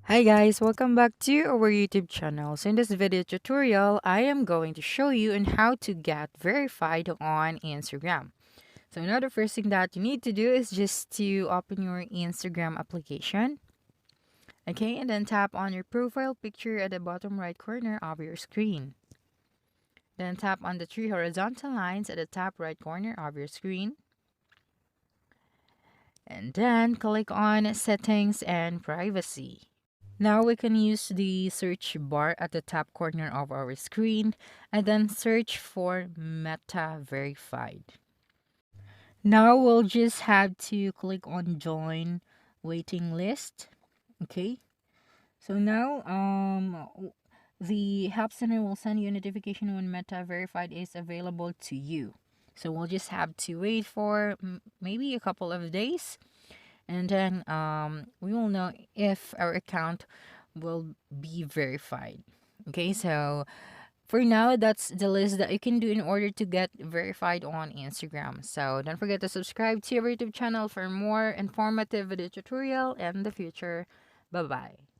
Hi guys, welcome back to our YouTube channel. So in this video tutorial, I am going to show you on how to get verified on Instagram. So now the first thing that you need to do is just to open your Instagram application. Okay, and then tap on your profile picture at the bottom right corner of your screen. Then tap on the three horizontal lines at the top right corner of your screen. And then click on settings and privacy. Now we can use the search bar at the top corner of our screen and then search for Meta Verified. Now we'll just have to click on join waiting list. Okay. So now the help center will send you a notification when Meta Verified is available to you. So we'll just have to wait for maybe a couple of days, and then we will know if our account will be verified. Okay, so for now, that's the list that you can do in order to get verified on Instagram. So don't forget to subscribe to our YouTube channel for more informative video tutorial in the future. Bye bye.